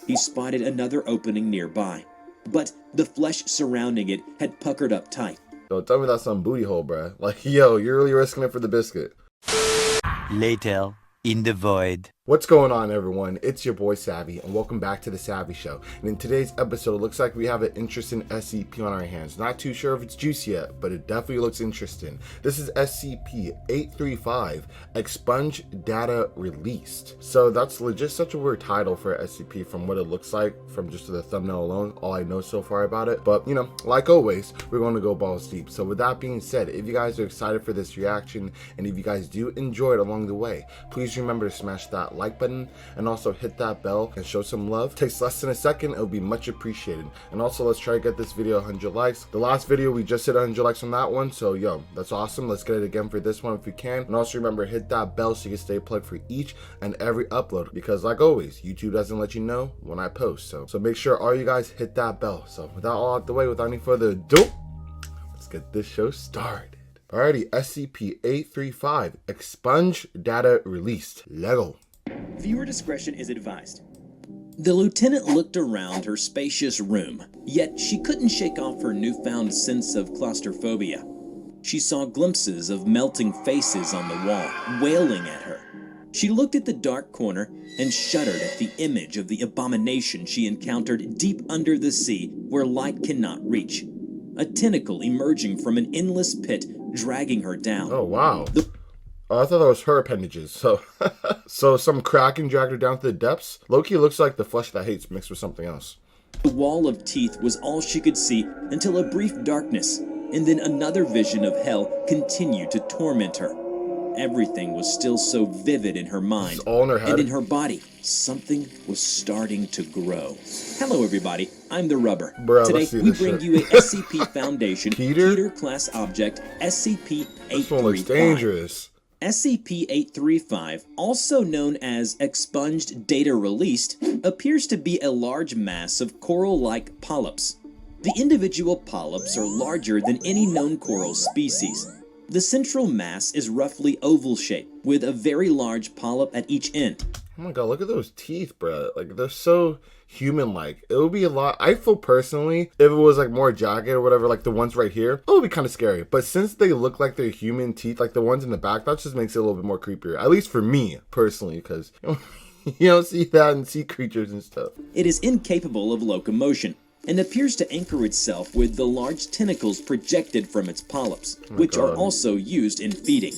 he spotted another opening nearby. But the flesh surrounding it had puckered up tight. Yo, tell me that's some booty hole, bruh. Like, yo, you're really risking it for the biscuit. Later, in the void. What's going on, everyone? It's your boy Savvy, and welcome back to The Savvy Show. And in today's episode, it looks like we have an interesting SCP on our hands. Not too sure if it's juicy yet, but it definitely looks interesting. This is SCP-835 Expunged Data Released. So that's legit such a weird title for an SCP from what it looks like, from just the thumbnail alone, all I know so far about it. But, you know, like always, we're going to go balls deep. So with that being said, if you guys are excited for this reaction, and if you guys do enjoy it along the way, please remember to smash that like button and also hit that bell and show some love. It takes less than a second, it'll be much appreciated. And also, let's try to get this video 100 likes. The last video we just hit 100 likes on that one, so yo, that's awesome. Let's get it again for this one if we can. And also remember, hit that bell so you can stay plugged for each and every upload, because like always, YouTube doesn't let you know when I post, so make sure all you guys hit that bell. So without all out the way, without any further ado, let's get this show started. Alrighty, SCP-835 Expunged Data Released. Lego. Viewer discretion is advised. The lieutenant looked around her spacious room, yet she couldn't shake off her newfound sense of claustrophobia. She saw glimpses of melting faces on the wall, wailing at her. She looked at the dark corner and shuddered at the image of the abomination she encountered deep under the sea where light cannot reach. A tentacle emerging from an endless pit, dragging her down. Oh, wow. Oh, I thought that was her appendages. So some kraken dragged her down to the depths. Loki looks like the flesh that hates mixed with something else. The wall of teeth was all she could see until a brief darkness, and then another vision of hell continued to torment her. Everything was still so vivid in her mind, all in her head. And in her body, something was starting to grow. Hello everybody, I'm TheRubber. Bruh, today we bring you a SCP Foundation Peter class object, SCP-835. This one looks dangerous. SCP-835, also known as Expunged Data Released, appears to be a large mass of coral-like polyps. The individual polyps are larger than any known coral species. The central mass is roughly oval-shaped, with a very large polyp at each end. Oh my god, look at those teeth, bro. Like, they're so human-like. It would be a lot. I feel personally, if it was like more jagged or whatever, like the ones right here, it would be kind of scary. But since they look like they're human teeth, like the ones in the back, that just makes it a little bit more creepier. At least for me, personally, because you don't see that in sea creatures and stuff. It is incapable of locomotion and appears to anchor itself with the large tentacles projected from its polyps, which are also used in feeding.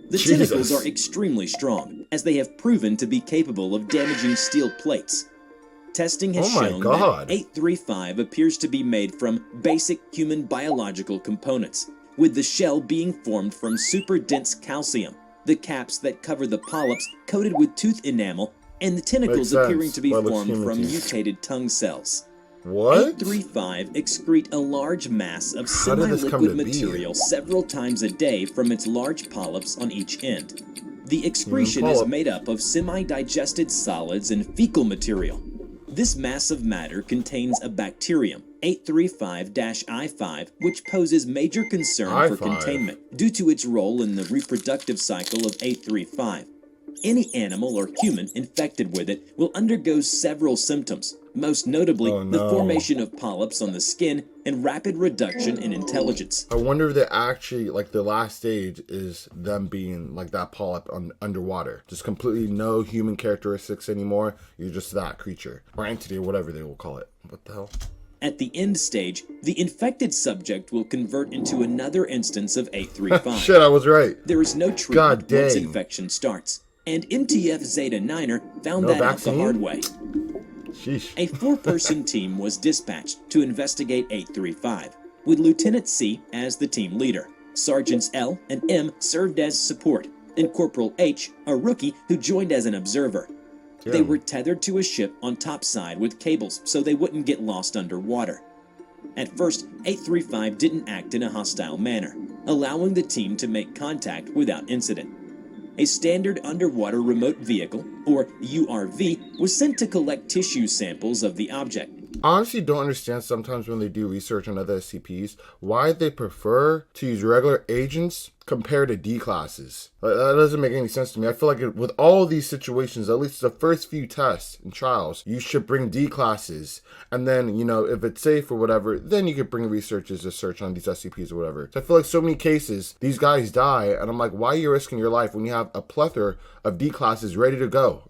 The tentacles are extremely strong, as they have proven to be capable of damaging steel plates. Testing has shown that 835 appears to be made from basic human biological components, with the shell being formed from super dense calcium, the caps that cover the polyps coated with tooth enamel, and the tentacles appearing to be formed from mutated tongue cells. What? 835 excrete a large mass of semi-liquid material several times a day from its large polyps on each end. The excretion is made up of semi-digested solids and fecal material. This mass of matter contains a bacterium, 835-I5, which poses major concern for containment due to its role in the reproductive cycle of 835. Any animal or human infected with it will undergo several symptoms, most notably the formation of polyps on the skin and rapid reduction in intelligence. I wonder if they actually, like, the last stage is them being like that polyp underwater. Just completely no human characteristics anymore. You're just that creature or entity or whatever they will call it. What the hell? At the end stage, the infected subject will convert into another instance of 835. Shit, I was right. There is no treatment once infection starts. And MTF Zeta Niner found that out the hard way. Sheesh. A 4-person team was dispatched to investigate 835, with Lieutenant C as the team leader. Sergeants L and M served as support, and Corporal H, a rookie who joined as an observer. They were tethered to a ship on topside with cables so they wouldn't get lost underwater. At first, 835 didn't act in a hostile manner, allowing the team to make contact without incident. A standard underwater remote vehicle, or URV, was sent to collect tissue samples of the object. I honestly don't understand sometimes when they do research on other SCPs why they prefer to use regular agents compared to D classes? That doesn't make any sense to me. I feel like with all these situations, at least the first few tests and trials, you should bring D classes. And then, you know, if it's safe or whatever, then you could bring researchers to search on these SCPs or whatever. So I feel like so many cases, these guys die. And I'm like, why are you risking your life when you have a plethora of D classes ready to go?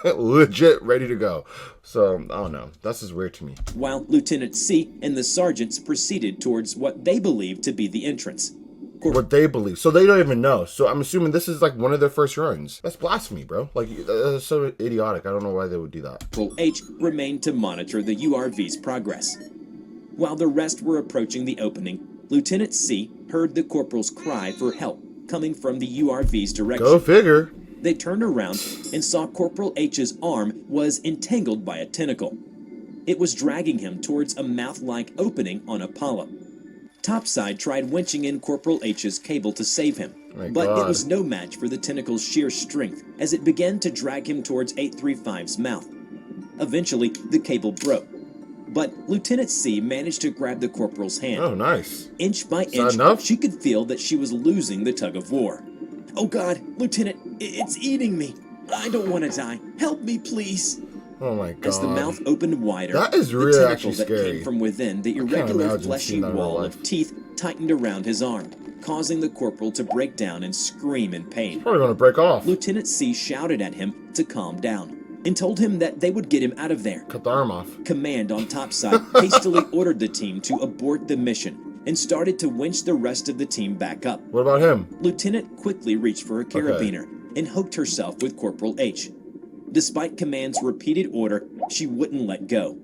Legit ready to go. So, I don't know. That's just weird to me. While Lieutenant C and the sergeants proceeded towards what they believed to be the entrance. What they believe. So they don't even know. So I'm assuming this is like one of their first runs. That's blasphemy, bro. Like, that's so idiotic. I don't know why they would do that. Corporal H remained to monitor the URV's progress. While the rest were approaching the opening, Lieutenant C heard the corporal's cry for help coming from the URV's direction. Go figure. They turned around and saw Corporal H's arm was entangled by a tentacle. It was dragging him towards a mouth-like opening on a polyp. Topside tried winching in Corporal H's cable to save him, but it was no match for the tentacle's sheer strength as it began to drag him towards 835's mouth. Eventually, the cable broke, but Lieutenant C managed to grab the corporal's hand. Oh, nice. Inch by inch, she could feel that she was losing the tug of war. Oh God, Lieutenant, it's eating me. I don't want to die. Help me, please. Oh my God. As the mouth opened wider, that is really the tentacle actually that scary. came from within the irregular fleshy wall of teeth tightened around his arm, causing the corporal to break down and scream in pain. It's probably going to break off. Lieutenant C shouted at him to calm down and told him that they would get him out of there. Cut the arm off. Command on topside hastily ordered the team to abort the mission and started to winch the rest of the team back up. What about him? Lieutenant quickly reached for a carabiner and hooked herself with Corporal H. Despite Command's repeated order, she wouldn't let go.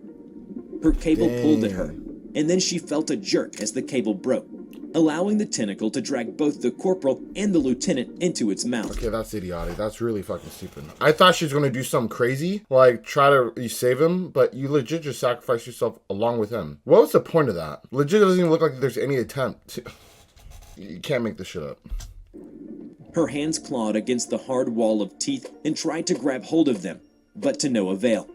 Her cable pulled at her, and then she felt a jerk as the cable broke, allowing the tentacle to drag both the corporal and the lieutenant into its mouth. Okay, that's idiotic. That's really fucking stupid. I thought she was going to do something crazy, like try to save him, but you legit just sacrifice yourself along with him. What was the point of that? Legit doesn't even look like there's any attempt to... You can't make this shit up. Her hands clawed against the hard wall of teeth and tried to grab hold of them, but to no avail.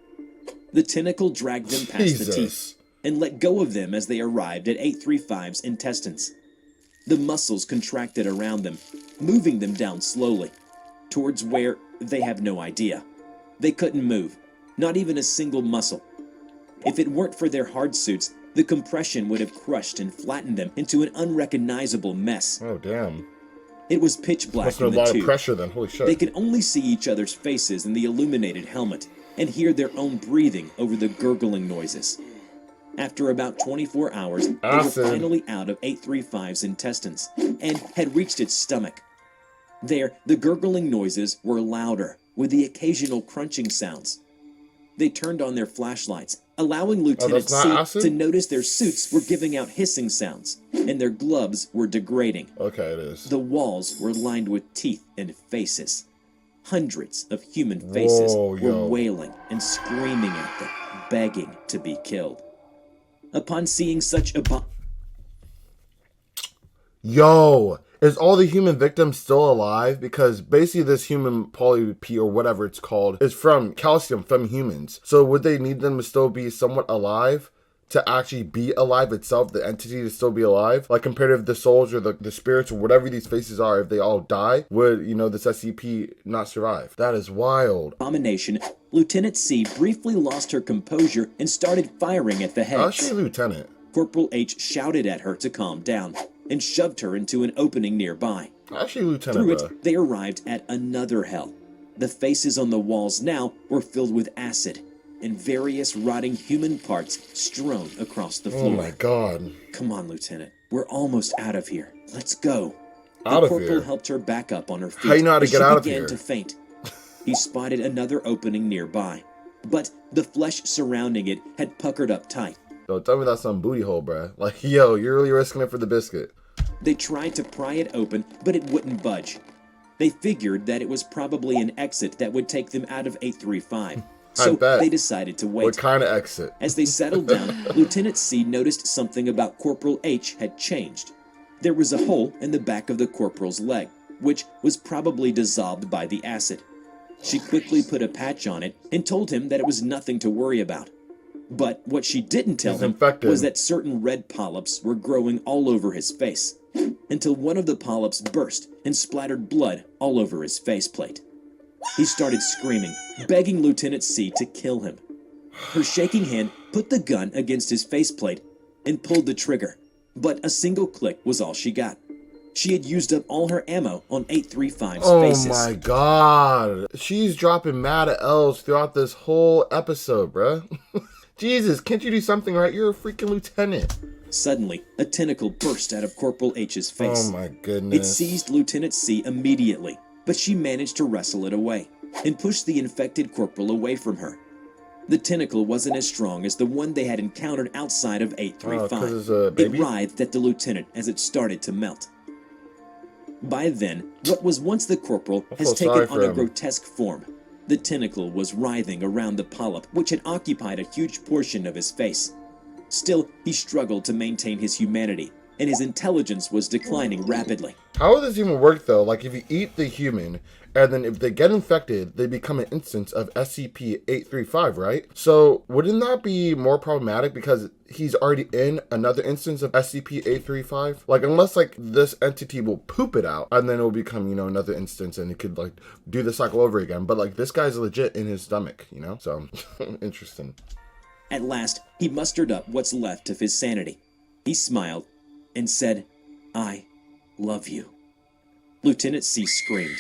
The tentacle dragged them past the teeth and let go of them as they arrived at 835's intestines. The muscles contracted around them, moving them down slowly, towards where they have no idea. They couldn't move, not even a single muscle. If it weren't for their hard suits, the compression would have crushed and flattened them into an unrecognizable mess. Oh, damn. It was pitch black Must in have the a lot tube. of pressure then. Holy shit. They could only see each other's faces in the illuminated helmet and hear their own breathing over the gurgling noises. After about 24 hours, they were finally out of 835's intestines and had reached its stomach. There, the gurgling noises were louder, with the occasional crunching sounds. They turned on their flashlights, allowing Lieutenant C to notice their suits were giving out hissing sounds, and their gloves were degrading. Okay, it is. The walls were lined with teeth and faces. Hundreds of human faces were wailing and screaming at them, begging to be killed. Upon seeing such a is all the human victims still alive? Because basically this human Polyp or whatever it's called is from calcium from humans. So would they need them to still be somewhat alive to actually be alive itself, the entity to still be alive? Like compared to the souls or the spirits or whatever these faces are, if they all die, would, you know, this SCP not survive? That is wild. Abomination, Lieutenant C briefly lost her composure and started firing at the heads. Actually, Lieutenant. Corporal H shouted at her to calm down and shoved her into an opening nearby. Actually, Lieutenant. Through it, they arrived at another hell. The faces on the walls now were filled with acid and various rotting human parts strewn across the floor. Oh my God. Come on, Lieutenant. We're almost out of here. Let's go. Out of here? The corporal helped her back up on her feet. How you know how to get out of here? She began to faint. He spotted another opening nearby, but the flesh surrounding it had puckered up tight. Don't tell me that's some booty hole, bruh. Like, yo, you're really risking it for the biscuit. They tried to pry it open, but it wouldn't budge. They figured that it was probably an exit that would take them out of 835. So they decided to wait. What kind of exit? As they settled down, Lieutenant C noticed something about Corporal H had changed. There was a hole in the back of the corporal's leg, which was probably dissolved by the acid. She quickly put a patch on it and told him that it was nothing to worry about. But what she didn't tell He's him infected. was that certain red polyps were growing all over his face, until one of the polyps burst and splattered blood all over his faceplate. He started screaming, begging Lieutenant C to kill him. Her shaking hand put the gun against his faceplate and pulled the trigger, but a single click was all she got. She had used up all her ammo on 835's faces. Oh my god. She's dropping mad L's throughout this whole episode, bruh. Jesus, can't you do something right? You're a freaking lieutenant. Suddenly, a tentacle burst out of Corporal H's face. Oh my goodness. It seized Lieutenant C immediately, but she managed to wrestle it away and pushed the infected corporal away from her. The tentacle wasn't as strong as the one they had encountered outside of 835. It writhed at the lieutenant as it started to melt. By then, what was once the corporal has taken on a grotesque form. The tentacle was writhing around the polyp, which had occupied a huge portion of his face. Still, he struggled to maintain his humanity, and his intelligence was declining rapidly. How would this even work, though? Like, if you eat the human, and then if they get infected, they become an instance of SCP-835, right? So, wouldn't that be more problematic because he's already in another instance of SCP-835? Like, unless, like, this entity will poop it out, and then it will become, you know, another instance, and it could, like, do the cycle over again. But, like, this guy's legit in his stomach, you know? So, interesting. At last, he mustered up what's left of his sanity. He smiled and said, "I love you." Lieutenant C screamed,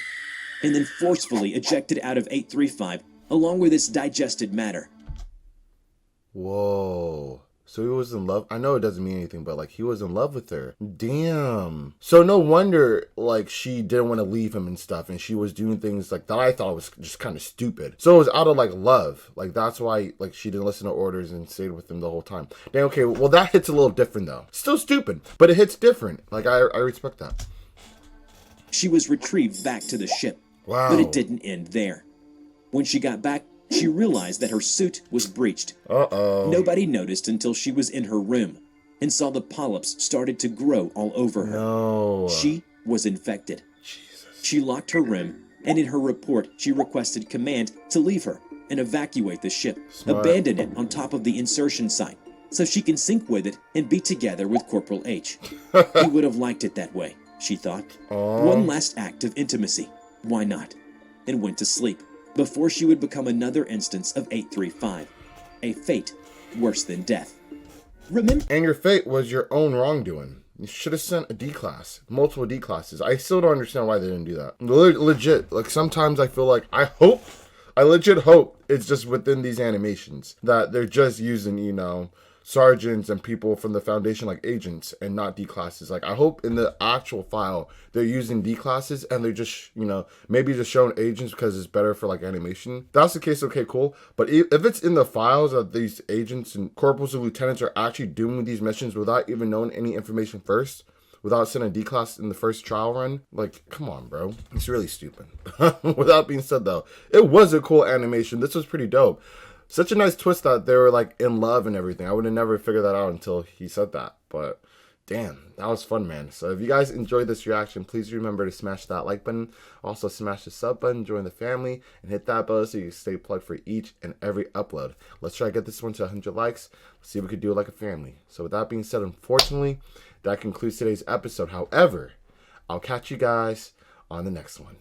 and then forcefully ejected out of 835 along with its digested matter. Whoa. So he was in love. I know it doesn't mean anything, but like he was in love with her. Damn. So no wonder like she didn't want to leave him and stuff, and she was doing things like that I thought was just kind of stupid. So it was out of like love. Like that's why like she didn't listen to orders and stayed with him the whole time. Damn, okay, well that hits a little different though. Still stupid, but it hits different. Like I respect that. She was retrieved back to the ship. Wow. But it didn't end there. When she got back, she realized that her suit was breached. Uh-oh. Nobody noticed until she was in her room and saw the polyps started to grow all over her. No. She was infected. Jesus. She locked her room, and in her report, she requested command to leave her and evacuate the ship, abandon it on top of the insertion site, so she can sync with it and be together with Corporal H. He would have liked it that way, she thought. One last act of intimacy. Why not? And went to sleep before she would become another instance of 835, a fate worse than death. Remember? And your fate was your own wrongdoing. You should have sent a D class, multiple D classes. I still don't understand why they didn't do that. Legit, like sometimes I feel like I legit hope it's just within these animations that they're just using, you know, sergeants and people from the Foundation like agents and not D classes. Like I hope in the actual file they're using D classes and they're just, you know, maybe just showing agents because it's better for like animation. If that's the case, okay, cool. But if it's in the files that these agents and corporals and lieutenants are actually doing these missions without even knowing any information first, without sending a D class in the first trial run, like, come on, bro. It's really stupid. With that being said, though, it was a cool animation. This was pretty dope. Such a nice twist that they were like in love and everything. I would have never figured that out until he said that. But damn, that was fun, man. So if you guys enjoyed this reaction, please remember to smash that like button. Also smash the sub button, join the family, and hit that bell so you can stay plugged for each and every upload. Let's try to get this one to 100 likes. Let's see if we could do it like a family. So with that being said, unfortunately, that concludes today's episode. However, I'll catch you guys on the next one.